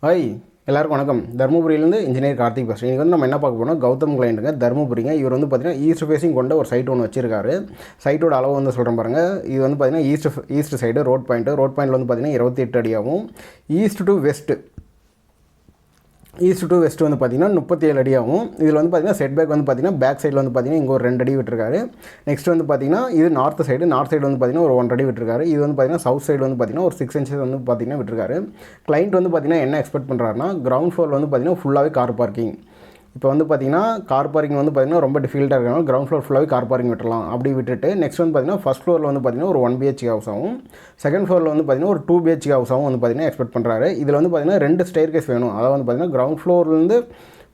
Hi எல்லாருக்கும் வணக்கம். தருமபுரியிலேருந்து engineer Karthik பேசுகிறேன். இன்றைக்கி நம்ம என்ன பார்க்க போனால் கௌதம் கிளைண்ட்டுங்க தருமபுரிங்க. இவர் பார்த்திங்கன்னா ஈஸ்ட் ஃபேஸிங் கொண்ட ஒரு சைட் ஒன்று வச்சிருக்காரு. சைட்டோட அளவு சொல்கிறேன் பாருங்கள். இது பார்த்திங்கன்னா ஈஸ்ட் சைடு ரோட் பாயிண்ட்டில் பார்த்திங்கன்னா 28 அடியாகவும், ஈஸ்ட் டு வெஸ்ட்டு பார்த்திங்கன்னா 37 அடியாகவும், இதில் பார்த்திங்கன்னா செட் பேக் பார்த்திங்கன்னா பேக் சைடில் பார்த்திங்கன்னா இங்கே ஒரு 2 அடி விட்டுருக்காரு. நெக்ஸ்ட் பார்த்திங்கன்னா இது நார்த் சைடு பார்த்திங்கன்னா ஒரு 1 அடி விட்டுருக்காரு. இது பார்த்திங்கன்னா சவுத் சைடு பார்த்திங்கன்னா ஒரு 6 இன்ச்சஸ் பார்த்திங்கன்னா விட்டுருக்காரு. கிளைண்ட் பார்த்திங்கன்னா என்ன எக்ஸ்பெக்ட் பண்ணுறாருன்னா, கிரவுண்ட் ஃப்ளோரில் பார்த்திங்கன்னா ஃபுல்லாகவே கார் பார்க்கிங். இப்போ பார்த்திங்கன்னா கார் பார்க்கிங் பார்த்திங்கன்னா ரொம்ப டிஃபிகல்ட்டாக இருக்கிறனால கிரவுண்ட் ஃப்ளோர் ஃபுல்லாகவே கார் பார்க்கிங் விட்டுலாம். அப்படி விட்டுட்டு நெக்ஸ்ட் பார்த்திங்கன்னா ஃபஸ்ட் ஃப்ளோரில் பார்த்திங்கன்னா ஒரு 1 BHK ஹவுஸாகவும், செகண்ட் ஃப்ளோரில் பார்த்திங்கன்னா ஒரு 2 BHK ஹவுஸாகவும் பார்த்திங்கன்னா எக்ஸ்பெக்ட் பண்ணுறாரு. இதில் பார்த்திங்கன்னா 2 ஸ்டேர் கேஸ் வேணும். அதாவது பார்த்திங்கன்னா கிரவுண்ட் ஃப்ளோர்லேருந்து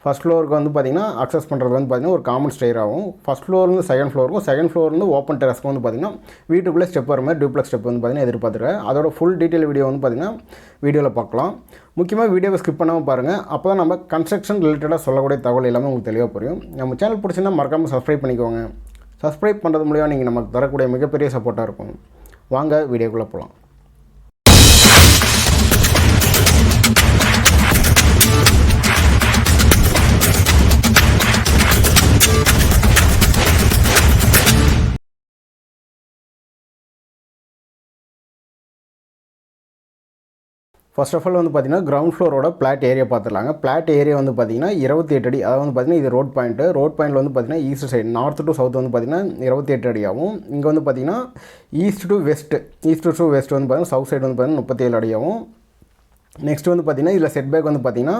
ஃபஸ்ட் ஃப்ளோருக்கு பார்த்திங்கன்னா அக்சஸ் பண்ணுறது பார்த்திங்கன்னா ஒரு காமன் ஸ்டேர் ஆகும். ஃபஸ்ட் ஃப்ளோர்லேருந்து செகண்ட் ஃப்ளோர்லேருந்து ஓப்பன் டெரஸ்க்கு பார்த்திங்கன்னா வீட்டுக்குள்ளே ஸ்டெப் வர மாதிரி டியூப்ளெக்ஸ் ஸ்டெப் பார்த்திங்கன்னா எதிர்பார்த்துருக்கேன். அதோட ஃபுல் டீட்டெயில் வீடியோ பார்த்திங்கன்னா வீடியோவில் பார்க்கலாம். முக்கியமாக வீடியோவை ஸ்கிப் பண்ணாமல் பாருங்கள். அப்போ தான் நம்ம கன்ஸ்ட்ரக்ஷன் ரிலேட்டடாக சொல்லக்கூடிய தகவல் எல்லாமே உங்களுக்கு தெளிவாக புரியும். நம்ம சேனல் பிடிச்சிருந்தா மறக்காமல் சப்ஸ்கிரைப் பண்ணிக்கோங்க. சப்ஸ்கிரைப் பண்ணுறது மூலிமா நீங்கள் நமக்கு தரக்கூடிய மிகப்பெரிய சப்போர்ட்டாக இருக்கும். வாங்க வீடியோக்குள்ளே போகலாம். ஃபர்ஸ்ட் ஆஃப் ஆல் பார்த்திங்கன்னா கிரவுண்ட் ஃப்ளோரோட பிளாட் ஏரியா பார்த்துடலாங்க. பிளாட் ஏரியா பார்த்திங்கன்னா 28 அடி. அதாவது பார்த்திங்கன்னா இது ரோட் பாயிண்ட்டில் பார்த்திங்கன்னா east side north to south பார்த்திங்கன்னா 28 அடியாகவும், இங்கே பார்த்திங்கன்னா ஈஸ்ட் டு வெஸ்ட் பார்த்திங்கன்னா சவுத் சைடு பார்த்திங்கன்னா 37 அடியாகவும். நெக்ஸ்ட் பார்த்திங்கன்னா இதில் செட் பேக் பார்த்திங்கன்னா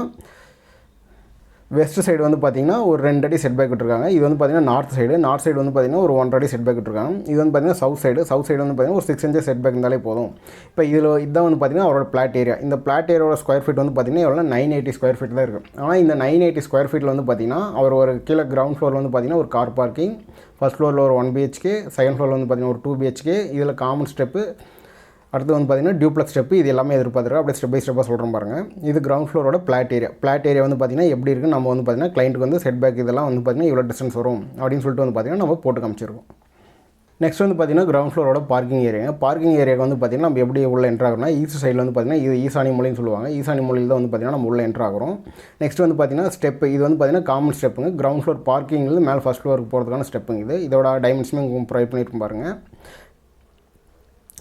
வெஸ்ட் சைடு பார்த்திங்கன்னா ஒரு 2 அடி செட் பேக் விட்டுருக்காங்க. இது பார்த்திங்கன்னா நார்த் சைடு பார்த்திங்கன்னா ஒரு 1 அடி செட் பேக் விட்டுருக்காங்க. இது பார்த்திங்கன்னா சவுத் சைடு பார்த்திங்கன்னா ஒரு 6 இன்ச்சஸ் செட் பேக் இருந்தாலே போதும். இப்போ இதில் இதான் பார்த்திங்கன்னா அவரோட பிளாட் ஏரியா. இந்த பிளாட் ஏரியாவோட ஸ்கொயர் ஃபீட் பார்த்திங்கன்னா எவ்வளோ 980 ஸ்கொயர் ஃபீட் தான் இருக்குது. ஆனால் இந்த 980 ஸ்கொயர் ஃபீட்டில் பார்த்திங்கன்னா அவர் ஒரு கீழே கிரவுண்ட் ஃப்ளோர் பார்த்திங்கன்னா ஒரு கார் பார்க்கிங், ஃபஸ்ட் ஃப்ளோரில் ஒரு 1 BHK, செகண்ட் ஃப்ளோரில் பார்த்திங்கன்னா ஒரு 2 BHK, இதில் காமன் ஸ்டெப்பு, அடுத்து பார்த்திங்கன்னா டியூப்ளெக்ஸ் ஸ்டெப்பு, இது எல்லாமே எதிர்பார்த்துருக்கோம். அப்படியே ஸ்டெப் பை ஸ்டெப்பாக சொல்கிறோம் பாருங்கள். இது கிரவுண்ட் ஃப்ளோரோட பிளாட் ஏரியா பார்த்திங்கன்னா எப்படி இருக்குது நம்ம பார்த்திங்கன்னா கிளைண்ட்டுக்கு செட் பேக் இதெல்லாம் பார்த்திங்கன்னா இவ்வளோ டிஸ்டன்ஸ் வரும் அப்படின்னு சொல்லிட்டு பார்த்திங்கன்னா நம்ம போட்டு காமிச்சிருக்கோம். நெக்ஸ்ட் பார்த்திங்கன்னா கிரவுண்ட் ஃப்ளோரோட பார்க்கிங் ஏரியாவுக்கு பார்த்திங்கன்னா நம்ம எப்படி உள்ள என்ட்ரு ஆகிறோம்னா, ஈஸ்ட் சைடில் பார்த்திங்கன்னா இது ஈசானி மூலைன்னு சொல்லுவாங்க. ஈசானி மூலையில் தான் பார்த்திங்கன்னா நம்ம உள்ள என்ட்ரு ஆகிறோம். நெக்ஸ்ட் பார்த்திங்கன்னா ஸ்டெப்பு, இது பார்த்திங்கன்னா காமன் ஸ்டெப்புங்க. கிரவுண்ட் ஃப்ளோர் பார்க்கிங்லேருந்து மேலே ஃபஸ்ட் ஃப்ளோருக்கு போகிறதுக்கான ஸ்டெப்புங்க. இதோட டைமென்ஷனும் ப்ரொவைட் பண்ணியிருக்கும் பாருங்கள்.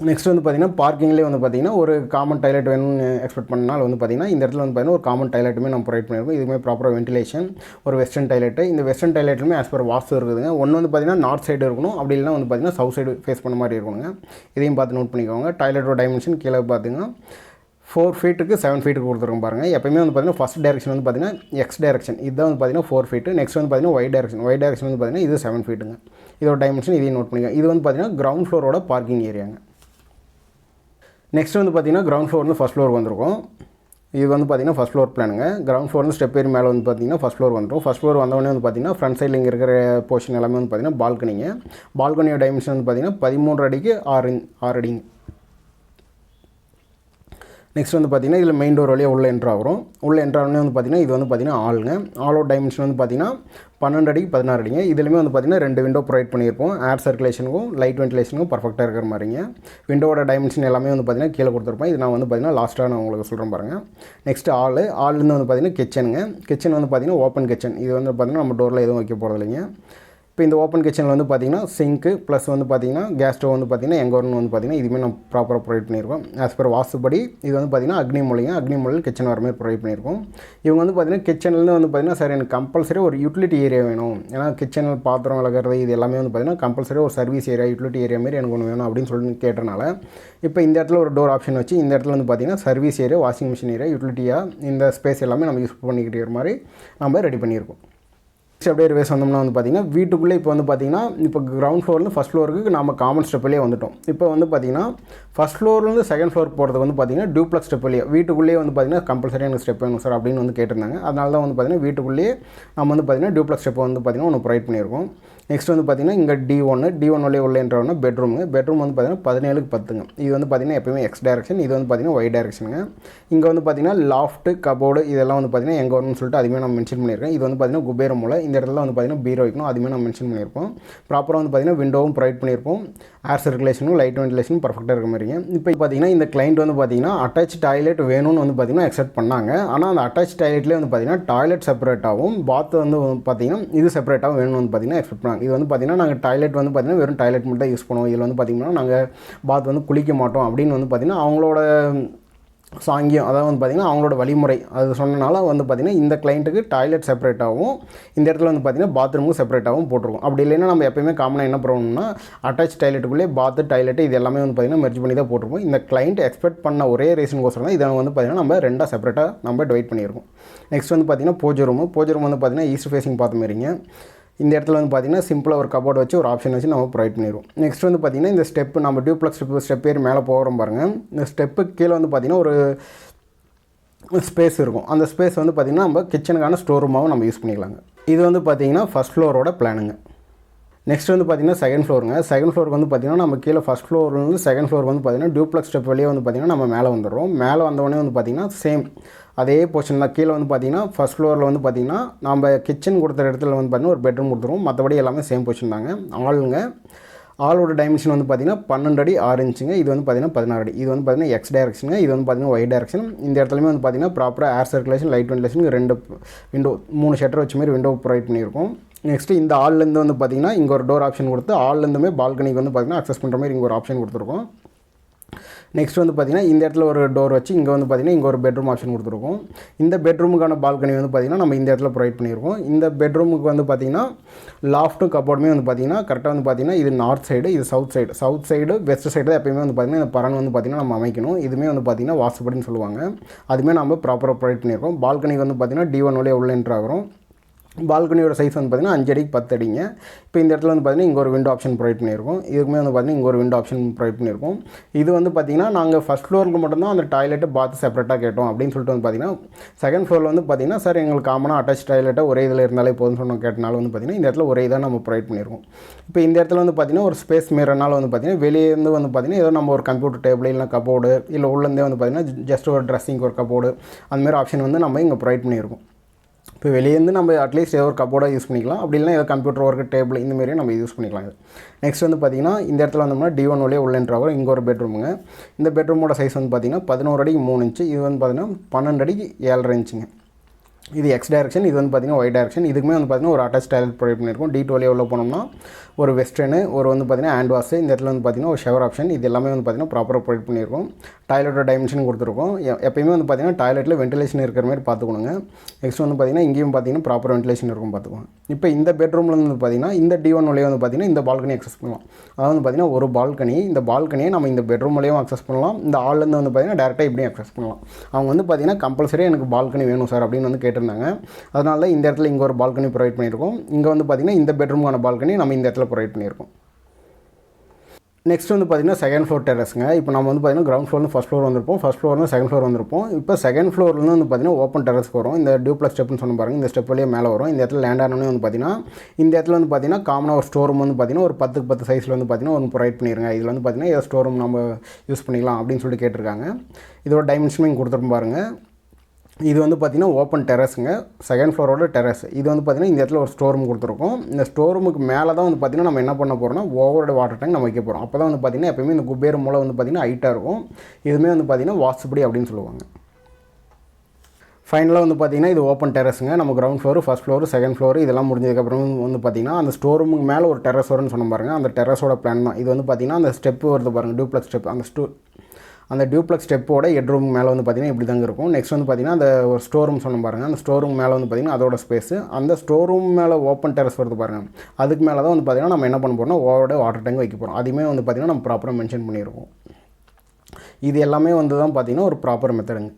நெக்ஸ்ட் பார்த்திங்கன்னா பார்க்கிங்லேயே பார்த்திங்கன்னா ஒரு காமன் டாய்லெட் வேணும்னு எக்ஸ்பெக்ட் பண்ணால் பார்த்திங்கன்னா இந்த இடத்துல பார்த்திங்கன்னா ஒரு காமன் டாய்லெட்டுமே நம்ம ப்ரொவைட் பண்ணியிருக்கோம். இதுவுமே ப்ராப்பராக வென்டிலேஷன், ஒரு வெஸ்டர்ன் டாய்லெட்டு. இந்த வெஸ்டர்ன் டாய்லெட்டுமே ஆஸ் பர் வாஸ்து இருக்குதுங்க. ஒன்று பார்த்திங்கன்னா நார்த் சைடு இருக்கணும், அப்படி இல்லைனா பார்த்திங்கன்னா சவுத் சைடு ஃபேஸ் பண்ண மாதிரி இருக்கணுங்க. இதையும் பார்த்து நோட் பண்ணிக்கோங்க. டாய்லெட்டோட டைமென்ஷன் கீழே பார்த்திங்கன்னா 4 ஃபீட்டுக்கு 7 ஃபீட்டுக்கு கொடுத்துருக்கோம் பாருங்கள். எப்போயுமே பார்த்திங்கன்னா ஃபஸ்ட் டைரக்ஷன் பார்த்திங்கன்னா எக்ஸ் டைரக்ஷன், இதுதான் பார்த்திங்கன்னா 4 ஃபீட்டு. நெக்ஸ்ட் பார்த்திங்கன்னா ஒய் டைரக்ஷன் பார்த்திங்கன்னா இது 7 ஃபீட்டுங்க. இதோட டைமென்ஷன் இதையும் நோட் பண்ணிக்கோங்க. இது பார்த்திங்கன்னா கிரவுண்ட் ஃப்ளோரோட பார்க்கிங் ஏரியாங்க. நெக்ஸ்ட் பார்த்திங்கன்னா கிரவுண்ட் ஃப்ளோர் ஃபஸ்ட் ஃப்ளோர் வந்திருக்கும். இது பார்த்திங்கன்னா ஃபஸ்ட் ஃப்ளோர் பிளானுங்க. கிரவுண்ட் ஃப்ளோர் ஸ்டெப் ஏறி மேலே பார்த்திங்கன்னா ஃபஸ்ட் ஃப்ளோர் வந்துடும். ஃபஸ்ட் ஃப்ளோர் வந்தவொடனே பார்த்திங்கன்னா ஃப்ரண்ட் சைடில் இங்கே இருக்கிற போர்ஷன் எல்லாமே பார்த்திங்கன்னா பால்கனியோட டைமென்ஷன் பார்த்திங்கன்னா 13 அடிக்கு 6 அடிங்க. நெக்ஸ்ட் பார்த்திங்கன்னா இதில் மெயின் டோர் வழியாக உள்ள என்ட்ரு ஆகிறோம். உள்ள என்ட்ரானே பார்த்திங்கன்னா இது பார்த்திங்கன்னா ஆளுங்க. ஆலோட டைமென்ஷன் பார்த்திங்கன்னா 12 அடிக்கு 16 அடிங்க. இதுலேயுமே பார்த்திங்கன்னா 2 விண்டோ ப்ரொவைட் பண்ணியிருப்போம். ஏர் சர்க்குலேஷனுக்கும் லைட் வென்டிலேஷனுக்கும் பர்ஃபெக்டாக இருக்கிற மாதிரிங்க. விண்டோட டைமென்ஷன் எல்லாமே பார்த்திங்கன்னா கீழே கொடுத்துருப்போம். இது நான் பார்த்திங்கன்னா லாஸ்ட்டாக நான் உங்களுக்கு சொல்கிறேன் பாருங்கள். நெக்ஸ்ட் ஆல்லேருந்து பார்த்திங்கன்னா கிச்சனுங்க. கிச்சன் பார்த்திங்கன்னா ஓப்பன் கிச்சன். இது பார்த்திங்கன்னா நம்ம டோரில் எதுவும் வைக்க போகிறது இல்லைங்க. இப்போ இந்த ஓப்பன் கிச்சனில் பார்த்திங்கன்னா சிங்க்கு ப்ளஸ் பார்த்திங்கன்னா கேஸ் ஸ்டவ் பார்த்திங்கன்னா எங்கே வரணும் பார்த்திங்கன்னா இதுவுமே நம்ம ப்ராப்பராக ப்ரொவைட் பண்ணியிருக்கோம். ஆஸ் பர் வாஸ்துபடி இது பார்த்திங்கன்னா அக்னி மூலையில் கிச்சன் வர மாதிரி ப்ரொவைட் பண்ணியிருக்கோம். இவங்க பார்த்திங்கன்னா கிச்சன்லேருந்து பார்த்திங்கன்னா சார் எனக்கு கம்பல்சரி ஒரு யூட்டிலிட்டி ஏரியா வேணும். ஏன்னா கிச்சனில் பாத்திரம் விளக்குறது இது எல்லாமே பார்த்திங்கன்னா கம்பல்சரி ஒரு சர்வீஸ் ஏரியா, யூட்டிலிட்டி ஏரியா மாரி எனக்கு ஒன்று வேணும் அப்படின்னு சொல்லி கேட்டனால இப்போ இந்த இடத்துல ஒரு டோர் ஆப்ஷன் வச்சு இந்த இடத்துல பார்த்திங்கன்னா service area, washing machine area, யூட்டிலிட்டியாக இந்த ஸ்பேஸ் எல்லாமே நம்ம யூஸ் பண்ணிக்கிட்டு மாதிரி நம்ம ரெடி பண்ணியிருக்கோம். அப்படியே ரிவேஸ் வந்தோம்னா பார்த்திங்கன்னா வீட்டுக்குள்ளே இப்போ பார்த்திங்கன்னா இப்போ கிரவுண்ட் ஃப்ளோர்லேருந்து ஃபஸ்ட் ஃப்ளோருக்கு நம்ம காமன் ஸ்டெப்லேயே வந்துட்டோம். இப்போ பார்த்திங்கன்னா ஃபஸ்ட் ஃப்ளோர்லேருந்து செகண்ட் ஃப்ளோர் போகிறதுக்கு பார்த்திங்கன்னா டியூப்ளெக்ஸ் ஸ்டெப்லேயே வீட்டுக்குள்ளேயே பார்த்திங்கன்னா கம்பல்சரி எனக்கு ஸ்டெப் வேணும் சார் அப்படின்னு கேட்டிருந்தாங்க. அதனால தான் பார்த்திங்கன்னா வீட்டுக்குள்ளேயே நம்ம பார்த்திங்கன்னா டியூப்ளெக்ஸ் ஸ்டெப் பார்த்திங்கன்னா ஒன்று ப்ரொவைட் பண்ணியிருக்கோம். நெக்ஸ்ட் பார்த்திங்கன்னா இங்கே D1 வழியே உள்ள என்ட்ரானா பெட்ரூம் பார்த்திங்கன்னா 17க்கு 10ங்க. இது பார்த்திங்கன்னா எப்போயுமே எக்ஸ் டைரக்ஷன், இது பார்த்திங்கன்னா ஒய் டைரக்ஷனுங்க. இங்கே பார்த்திங்கன்னா லாஃப்ட்டு கபோர்டு இதெல்லாம் பார்த்திங்கன்னா எங்கே வரணும்னு சொல்லிட்டு அதுவுமே நம்ம மென்ஷன் பண்ணியிருக்கேன். இது பார்த்திங்கன்னா குபேர மூலை. இந்த இடத்துல வந்து பார்த்திங்கன்னா பீரோ வைக்கணும், அதுவுமே நம்ம மென்ஷன் பண்ணியிருப்போம். ப்ராப்பராக வந்து பார்த்திங்கன்னா விண்டோவும் ப்ரொவைட் பண்ணியிருப்போம், ஏர் சர்க்குலேஷனும் லைட் வென்டிலேஷனும் பர்ஃபெக்டாக இருக்க மாதிரிங்க. இப்போ பார்த்திங்கன்னா இந்த கிளைண்ட் வந்து பார்த்திங்கன்னா அட்டாச் டாய்லெட் வேணும்னு வந்து பார்த்திங்கன்னா எக்ஸெப்ட் பண்ணாங்க. ஆனால் அந்த அட்டாச் டாய்லெட்லேயே வந்து பார்த்திங்கன்னா டாய்லெட் செப்பரேட்டாகவும் பாத் வந்து பார்த்திங்கன்னா இது செப்பரேட்டாகவும் வேணும்னு வந்து பார்த்திங்கன்னா எக்ஸெப்ட் பண்ணாங்க. இது வந்து பார்த்திங்கன்னா நாங்கள் டாய்லெட் வந்து பார்த்திங்கன்னா வெறும் டாய்லெட் மட்டும் தான் யூஸ் பண்ணுவோம், இதில் வந்து பார்த்திங்கன்னா நாங்கள் பாத் வந்து குளிக்க மாட்டோம் அப்படின்னு வந்து பார்த்திங்கன்னா அவங்களோட சாங்கியம், அதாவது வந்து பார்த்திங்கன்னா அவங்களோட வழிமுறை அது சொன்னனால வந்து பார்த்திங்கன்னா இந்த கிளைண்ட்டுக்கு டாய்லெட் செப்பரேட்டாகவும் இந்த இடத்துல வந்து பார்த்திங்கன்னா பாத்ரூமும் செப்பரேட்டாகவும் போட்டிருக்கும். அப்படி இல்லைன்னா நம்ம எப்போயுமே காமனாக என்ன பண்ணுவோம்னா அட்டாச் டாய்லெட்டுக்குள்ளே பாத்து டாய்லெட்டு இது எல்லாமே வந்து பார்த்திங்கன்னா மெர்ஜ் பண்ணி தான் போட்டிருப்போம். இந்த கிளைண்ட் எக்ஸ்பெக்ட் பண்ண ஒரே ரீசனுக்கோசரம் தான் இதை வந்து பார்த்திங்கன்னா நம்ம ரெண்டாக செப்பரேட்டாக நம்ம டிவைட் பண்ணியிருக்கோம். நெக்ஸ்ட் வந்து பார்த்திங்கன்னா பூஜை ரூம் வந்து பார்த்திங்கன்னா ஈஸ்ட் ஃபேஸிங் பார்த்த மாதிரிங்க. இந்த இடத்துல வந்து பார்த்திங்கன்னா சிம்பிளாக ஒரு கபோர்டு வச்சு ஒரு ஆப்ஷன் வச்சு நம்ம ப்ரொவைட் பண்ணிடுவோம். நெக்ஸ்ட் வந்து பார்த்திங்கன்னா இந்த ஸ்டெப்பு நம்ம டியூப்ளெக்ஸ் ஸ்டெப் ஏறி மேலே போகிறோம் பாருங்கள். இந்த ஸ்டெப்பு கீழே வந்து பார்த்திங்கன்னா ஒரு ஸ்பேஸ் இருக்கும். அந்த ஸ்பேஸ் வந்து பார்த்திங்கன்னா நம்ம கிச்சனுக்கான ஸ்டோர் ரூமாகவும் நம்ம யூஸ் பண்ணிக்கலாங்க. இது வந்து பார்த்திங்கன்னா ஃபஸ்ட் ஃப்ளோரோட பிளானுங்க. நெக்ஸ்ட் வந்து பார்த்திங்கன்னா செகண்ட் ஃப்ளோருங்க. செகண்ட் ஃப்ளோருக்கு வந்து பார்த்திங்கன்னா நம்ம கீழே ஃபஸ்ட் ஃப்ளோர்லேருந்து செகண்ட் ஃப்ளோர் வந்து பார்த்திங்கன்னா டியூப்ளெக்ஸ் ஸ்டெப் வெளியே வந்து பார்த்திங்கன்னா நம்ம மேலே வந்துடுறோம். மேலே வந்தவொடனே வந்து பார்த்திங்கன்னா சேம் அதே போர்ஷன் தான். கீழே வந்து பார்த்திங்கன்னா ஃபஸ்ட் ஃப்ளோரில் வந்து பார்த்திங்கன்னா நம்ம கிச்சன் கொடுத்த இடத்துல வந்து பார்த்திங்கன்னா ஒரு பெட்ரூம் கொடுத்துருவோம். மற்றபடி எல்லாமே சேம் போர்ஷன் தாங்க. ஆளோட டைமென்ஷன் வந்து பார்த்திங்கன்னா 12 அடி 6 இன்ச்சுங்க. இது வந்து பார்த்திங்கன்னா 16 அடி. இது வந்து பார்த்திங்கன்னா எக்ஸ் டைரக்ஷனுங்க. இது வந்து பார்த்திங்கன்னா ஒய் டைரக்ஷன். இந்த இடத்துலையுமே வந்து பார்த்திங்கன்னா ப்ராப்பராக ஏர் circulation light ventilation 2 window 3 shutter வச்ச மாதிரி விண்டோ ப்ரொவைட் பண்ணியிருக்கோம். நெக்ஸ்ட்டு இந்த ஆல்லேருந்து வந்து பார்த்திங்கன்னா இங்கே ஒரு டோர் ஆப்ஷன் கொடுத்து ஆல்லேருந்துமே பால்கனிக்கு வந்து பார்த்திங்கன்னா அக்சஸ் பண்ணுற மாதிரி இங்கே ஒரு ஆப்ஷன் கொடுத்துருக்கோம். நெக்ஸ்ட் வந்து பார்த்திங்கன்னா இந்த இடத்துல ஒரு டோர் வச்சு இங்கே வந்து பார்த்திங்கன்னா இங்கே ஒரு பெட்ரூம் ஆப்ஷன் கொடுத்துருக்கோம். இந்த பெட்ரூமுக்கான பால்கனி வந்து பார்த்திங்கன்னா நம்ம இந்த இடத்துல ப்ரொவைட் பண்ணியிருக்கோம். இந்த பெட்ரூமுக்கு வந்து பார்த்திங்கன்னா லாஃப்ட்டும் கப்போர்டுமே வந்து பார்த்திங்கன்னா கரெக்டாக வந்து பார்த்திங்கன்னா இது நார்த் சைடு, இது சவுத் சைடு வெஸ்ட் சைடு தான் எப்பயுமே வந்து பார்த்திங்கன்னா இந்த பரன் வந்து பார்த்திங்கன்னா நம்ம அமைக்கணும். இதுவுமே வந்து பார்த்திங்கன்னா வாஸ்துபடின்னு சொல்லுவாங்க. அதுவுமே நம்ம ப்ராப்பராக ப்ரொவைட் பண்ணியிருக்கோம். பால்கனிக்கு வந்து பார்த்திங்கன்னா D1 வழியாக உள்ள என்ட்ரு ஆகிறோம். பால்கனியோட சைஸ் வந்து பார்த்திங்கன்னா 5 அடிக்கு 10 அடிங்க. இப்போ இந்த இடத்துல வந்து பார்த்திங்கன்னா இங்கே ஒரு விண்டோ ஆப்ஷன் ப்ரொவைட் பண்ணியிருக்கோம். இதுக்குமே வந்து பார்த்திங்கன்னா இங்கே ஒரு விண்டோ ஆப்ஷன் ப்ரொவைட் பண்ணியிருக்கோம். இது வந்து பார்த்திங்கன்னா நாங்கள் ஃபஸ்ட் ஃப்ளோருக்கு மட்டும்தான் அந்த டாய்லெட்டு பாத் செப்பரேட்டாக கேட்டோம் அப்படின்னு சொல்லிட்டு வந்து பார்த்திங்கன்னா செகண்ட் ஃப்ளோரில் வந்து பார்த்திங்கன்னா சார் எங்களுக்கு காமனாக அட்டாச் டாய்லெட்டை ஒரே இதில் இருந்தாலே போதும்னு சொன்ன கேட்டனால வந்து பார்த்திங்கன்னா இந்த இடத்துல ஒரே இதாக நம்ம ப்ரொவைட் பண்ணியிருக்கோம். இப்போ இந்த இடத்துல வந்து பார்த்திங்கன்னா ஒரு ஸ்பேஸ் மீறனால வந்து பார்த்திங்கன்னா வெளியேருந்து வந்து பார்த்திங்கன்னா ஏதோ நம்ம ஒரு கம்ப்யூட்டர் டேபிள் இல்லை கபோர்டு இல்லை உள்ளேருந்தே வந்து பார்த்திங்கன்னா ஜஸ்ட் ஒரு ட்ரெஸ்ஸிங் ஒரு கபோர்டு அந்தமாதிரி ஆப்ஷன் வந்து நம்ம இங்கே ப்ரொவைட் பண்ணியிருக்கோம். இப்போ வெளியேருந்து நம்ம அட்லீஸ்ட் ஏதோ ஒரு கபோர்டாக யூஸ் பண்ணிக்கலாம், அப்படி இல்லைனா ஏதோ கம்ப்யூட்டர் ஒர்க்கு டேபிள் இந்தமாரியும் நம்ம யூஸ் பண்ணிக்கலாம். நெக்ஸ்ட் வந்து பார்த்திங்கன்னா இந்த இடத்துல வந்தோம்னா D1 வழியாக உள்ள என்ட்ரு ஆகும். இங்கே ஒரு பெட்ரூமுங்க. இந்த பெட்ரூமோட சைஸ் வந்து பார்த்திங்கன்னா 11 அடிக்கு 3 இன்ச்சு. இது வந்து பார்த்திங்கன்னா 12 அடிக்கு 7.5 இன்ச்சுங்க. இது எக்ஸ் டைரக்ஷன், இது வந்து பார்த்திங்கன்னா ஒய் டைரக்ஷன். இதுக்குமே வந்து பார்த்திங்கன்னா ஒரு அட்டாச் டாய்லெட் ப்ரொவைட் பண்ணியிருக்கோம். D2 வழியாக உள்ள போனோம்னா ஒரு வெஸ்டர்னு ஒரு வந்து பார்த்திங்கன்னா ஹேண்ட் வாஷ், இந்த இடத்துல வந்து பார்த்திங்கன்னா ஒரு ஷவர் ஆப்ஷன், இது எல்லாமே வந்து பார்த்திங்கன்னா ப்ராப்பராக ப்ரொவைட் பண்ணியிருக்கோம். டாய்லெட்டோட டைமென்ஷன் கொடுத்துருக்கோம். எப்பயுமே வந்து பார்த்திங்கன்னா டாய்லெட்டில் வென்டிலேஷன் இருக்கிற மாதிரி பார்த்துக்கணுங்க. நெக்ஸ்ட் வந்து பார்த்திங்கன்னா இங்கேயும் பார்த்திங்கன்னா ப்ராப்பர் வென்டிலேஷன் இருக்கும் பார்த்துக்கோங்க. இப்போ இந்த பெட்ரூமில் வந்து பார்த்திங்கன்னா இந்த D1 வழியாக வந்து பார்த்திங்கன்னா இந்த பால்கனி அக்சஸ் பண்ணலாம். அதாவது வந்து பார்த்திங்கன்னா ஒரு பால்கனி, இந்த பால்கனியை நம்ம இந்த பெட்ரூம் வழியாகவும் அக்சஸ் பண்ணலாம். இந்த ஹால்லேருந்து வந்து பார்த்திங்கன்னா டேரெக்டாக இப்படியும் அக்சஸ் பண்ணலாம். அவங்க வந்து பார்த்திங்கன்னா கம்பல்சரி எனக்கு பால்கனி வேணும் சார் அப்படின்னு வந்து கேட்டிருந்தாங்க. அதனால இந்த இடத்துல இங்கே ஒரு பால்கனி ப்ரொவைட் பண்ணியிருக்கோம். இங்கே வந்து பார்த்திங்கன்னா இந்த பெட்ரூமுக்கான பால்கனி நம்ம இந்த இடத்துல ப்ரொவைட் பண்ணியிருக்கோம். நெக்ஸ்ட் வந்து பார்த்திங்கன்னா செகண்ட் ஃப்ளோர் டெரஸ்ங்க. இப்போ நம்ம வந்து பார்த்திங்கன்னா கிரவுண்ட் ஃப்ளோர்னு ஃபஸ்ட் ஃப்ளோர் வந்திருப்போம், ஃபஸ்ட் ஃப்ளோர்னு செகண்ட் ஃப்ளோர் வந்திருப்போம். இப்போ செகண்ட் ஃப்ளோர்லேருந்து வந்து பார்த்திங்கன்னா ஓப்பன் டெரஸ்க்கு வரும். இந்த டியூப்ளெக்ஸ் ஸ்டெப்னு சொன்ன பாருங்கள், இந்த ஸ்டெப் வழியாக மேலே வரும். இந்த இடத்துல லேண்ட் ஆனோடனே வந்து பார்த்திங்கன்னா இந்த இடத்துல வந்து பார்த்திங்கன்னா காமனாக ஒரு ஸ்டோர் ரூம் வந்து பார்த்திங்கன்னா ஒரு 10x10 சைஸில் வந்து பார்த்திங்கன்னா ஒன்று ப்ரொவைட் பண்ணிடுங்க. இதில் வந்து பார்த்திங்கன்னா ஏதோ ஸ்டோர் ரூம் நம்ம யூஸ் பண்ணிக்கலாம் அப்படின்னு சொல்லிட்டு கேட்டிருக்காங்க. இதோட டைமென்ஷனும் கொடுத்துருப்போம் பாருங்கள். இது வந்து பார்த்திங்கன்னா ஓப்பன் டெரஸுங்க, செகண்ட் ஃப்ளோரோட டெரஸ். இது வந்து பார்த்திங்கன்னா இந்த இடத்துல ஒரு ஸ்டோர் ரூம் கொடுத்துருக்கோம். இந்த ஸ்டோர் ரூமுக்கு மேலே தான் வந்து பார்த்திங்கன்னா நம்ம என்ன பண்ண போகிறோம்னா ஓவரோட வாட்டர் டேங்க் நம்ம வைக்க போகிறோம். அப்போ தான் வந்து பார்த்திங்கன்னா எப்போயுமே இந்த குபேர மூலை வந்து பார்த்திங்கன்னா ஹைட்டாக இருக்கும். இதுவுமே வந்து பார்த்திங்கன்னா வாஸ்துபடி அப்படின்னு சொல்லுவாங்க. ஃபைனலாக வந்து பார்த்திங்கன்னா இது ஓப்பன் டெரஸுங்க. நம்ம ground floor, first floor, second floor இதெல்லாம் முடிஞ்சதுக்கப்புறம் வந்து பார்த்திங்கன்னா அந்த ஸ்டோர் ரூமுக்கு மேலே ஒரு டெரஸ் வரும்னு சொன்ன பாருங்கள். அந்த டெரஸோட பிளான் தான் இது. வந்து பார்த்திங்கன்னா அந்த ஸ்டெப்பு வருது பாருங்கள், டியூப்ளெக்ஸ் ஸ்டெப். அந்த டியூப்ளெக்ஸ் ஸ்டெப்போட ஹெட்ரூம் மேலே வந்து பார்த்திங்கன்னா இப்படி தாங்க இருக்கும். நெக்ஸ்ட் வந்து பார்த்திங்கன்னா அந்த ஒரு ஸ்டோர் ரூம் சொன்ன பாருங்கள். அந்த ஸ்டோர் ரூம் மேலே வந்து பார்த்திங்கன்னா அதோட ஸ்பேஸு. அந்த ஸ்டோர் ரூம் மேலே ஓப்பன் டெரஸ் வருது பாருங்கள். அதுக்கு மேலே தான் வந்து பார்த்திங்கன்னா நம்ம என்ன பண்ண போகிறோம்னா ஓவரோட வாட்டர் டேங்க் வைக்க போகிறோம். அதுவுமே வந்து பார்த்திங்கன்னா நம்ம ப்ராப்பராக மென்ஷன் பண்ணியிருக்கோம். இது எல்லாமே வந்து தான் பார்த்திங்கன்னா ஒரு ப்ராப்பர் மெத்தடுங்க.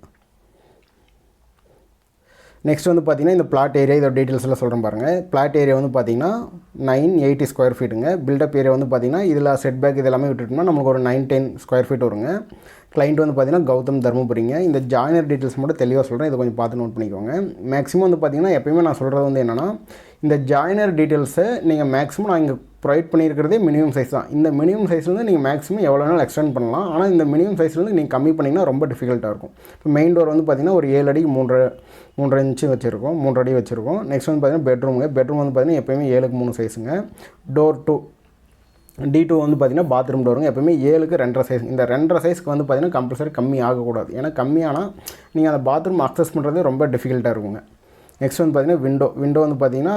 நெக்ஸ்ட் வந்து பார்த்திங்கன்னா இந்த பிளாட் ஏரியா இதோட டீட்டெயில்ஸ் எல்லாம் சொல்கிறேன் பாருங்கள். பிளாட் ஏரியா வந்து பார்த்திங்கன்னா 980 ஸ்கொயர் ஃபீட்டுங்க. பில்டப் ஏரியா வந்து பார்த்திங்கன்னா இதில் செட் பேக் இது எல்லாமே விட்டுட்டோம்னா நமக்கு ஒரு 910 ஸ்கொயர் ஃபீட் வருங்க. கிளைண்ட் வந்து பார்த்திங்கன்னா கௌதம் தர்மபுரிங்க. இந்த ஜாயினர் டீட்டெயில்ஸ் மட்டும் தெளிவாக சொல்கிறேன், இதை கொஞ்சம் பார்த்து நோட் பண்ணிக்கோங்க. மேக்ஸிமம் வந்து பார்த்திங்கன்னா எப்போயுமே நான் சொல்கிறது வந்து என்னென்னா இந்த ஜாயினர் டீட்டெயில்ஸை நீங்கள் மேக்ஸிமம் நான் இங்கே ப்ரொவைட் பண்ணியிருக்கிறதே மினிமம் சைஸ் தான். இந்த மினிமம் சைஸ்லேருந்து நீங்கள் மேக்ஸிமம் எவ்வளோ நாள் எக்ஸ்டெண்ட் பண்ணலாம். ஆனால் இந்த மினிமம் சைஸ்லேருந்து நீங்கள் கம்மி பண்ணிங்கன்னா ரொம்ப டிஃபிகல்ட்டாக இருக்கும். இப்போ மெயின் டோர் வந்து பார்த்திங்கன்னா ஒரு 7 அடி 3.5 இன்ச்சு வச்சுருக்கோம், 3 அடி வச்சுருக்கோம். நெக்ஸ்ட் வந்து பார்த்திங்கன்னா பெட்ரூம் வந்து பார்த்திங்கன்னா எப்போயுமே 7க்கு 3 சைஸுங்க. டோர் D2 வந்து பார்த்திங்கன்னா பாத்ரூம் டோருங்க எப்போயுமே 7க்கு 2.5 சைஸ். இந்த 2.5 சைஸ்க்கு வந்து பார்த்திங்கன்னா கம்பல்சரி கம்மி ஆகக்கூடாது. ஏன்னா கம்மியானால் நீங்கள் அந்த பாத்ரூம் அக்சஸ் பண்ணுறது ரொம்ப டிஃபிகல்ட்டாக இருக்குங்க. நெக்ஸ்ட் வந்து பார்த்திங்கன்னா விண்டோ வந்து பார்த்திங்கன்னா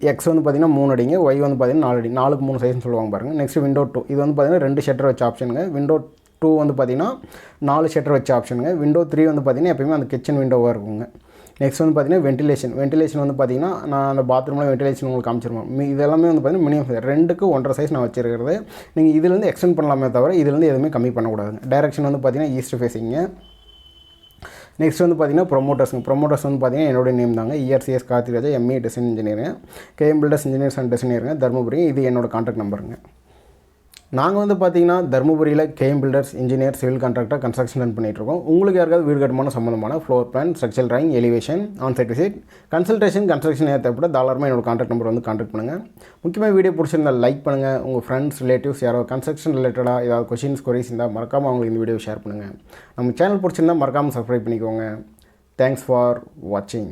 எக்ஸ் வந்து பார்த்திங்கன்னா 3 அடிங்க, ஒய் வந்து பார்த்திங்கன்னா 4 அடி, 4க்கு 3 சைஸ்னு சொல்லுவாங்க பாருங்கள். நெக்ஸ்ட் விண்டோ 2 இது வந்து பார்த்திங்கன்னா 2 ஷட்டர் வச்ச ஆப்ஷனுங்க. விண்டோ 2 வந்து பார்த்திங்கன்னா 4 ஷட்டர் வச்ச ஆப்ஷனுங்க. விண்டோ 3 வந்து பார்த்திங்கன்னா எப்போயுமே அந்த கிச்சன் விண்டோவாக இருக்குங்க. நெக்ஸ்ட் வந்து பார்த்திங்கன்னா வென்டிலேஷன் வந்து பார்த்திங்கன்னா நான் அந்த பாத்ரூமில் வென்டிலேஷன் உங்களுக்கு காமிச்சிருவேன். இதெல்லாமே வந்து பார்த்திங்கன்னா மினிமம் 2க்கு 1.5 சைஸ் நான் வச்சுருக்கிறது. நீங்கள் இதுலேருந்து எக்ஸ்டெண்ட் பண்ணலாமே தவிர இதுலேருந்து எதுவுமே கம்மி பண்ணக்கூடாதுங்க. டைரக்ஷன் வந்து பார்த்திங்கன்னா ஈஸ்ட் ஃபேஸிங்க. நெக்ஸ்ட் வந்து பார்த்திங்கன்னா ப்ரொமோட்டர்ஸ் வந்து பார்த்திங்கன்னா என்னோட நேம் தாங்க, CS Karthick, ME டிசைன் இன்ஜினியருங்க, KM பில்டர்ஸ் இன்ஜினியர்ஸ் அண்ட் டிசைனருங்க, தருமபுரி. இது என்னோடய கான்டாக்ட் நம்பருங்க. நாங்கள் வந்து பார்த்திங்கன்னா தருமபுரியில் KM builders engineer civil contractor construction run பண்ணிகிட்ருக்கோம். உங்களுக்கு யாருக்காவது வீடு கட்டுமான சம்மந்தமான floor plan, structural drawing, elevation, onsite visit, consultation, construction தேவைப்பட தாராளமாக என்னோட கான்டாக்ட் நம்பர் வந்து கான்டாக்ட் பண்ணுங்கள். முக்கியமாக வீடியோ பிடிச்சிருந்தால் லைக் பண்ணுங்கள். உங்கள் ஃப்ரெண்ட்ஸ், ரிலேட்டிவ்ஸ் யாராவது கன்ஸ்ட்ரக்ஷன் ரிலேட்டடாக ஏதாவது கொஷின்ஸ் கொரிஸ் இருந்தால் மறக்காமல் அவங்களுக்கு இந்த வீடியோ ஷேர் பண்ணுங்கள். நம்ம சேனல் பிடிச்சிருந்தால் மறக்காமல் சப்ஸ்கிரைப் பண்ணிக்கோங்க. தேங்க்ஸ் ஃபார் வாட்சிங்.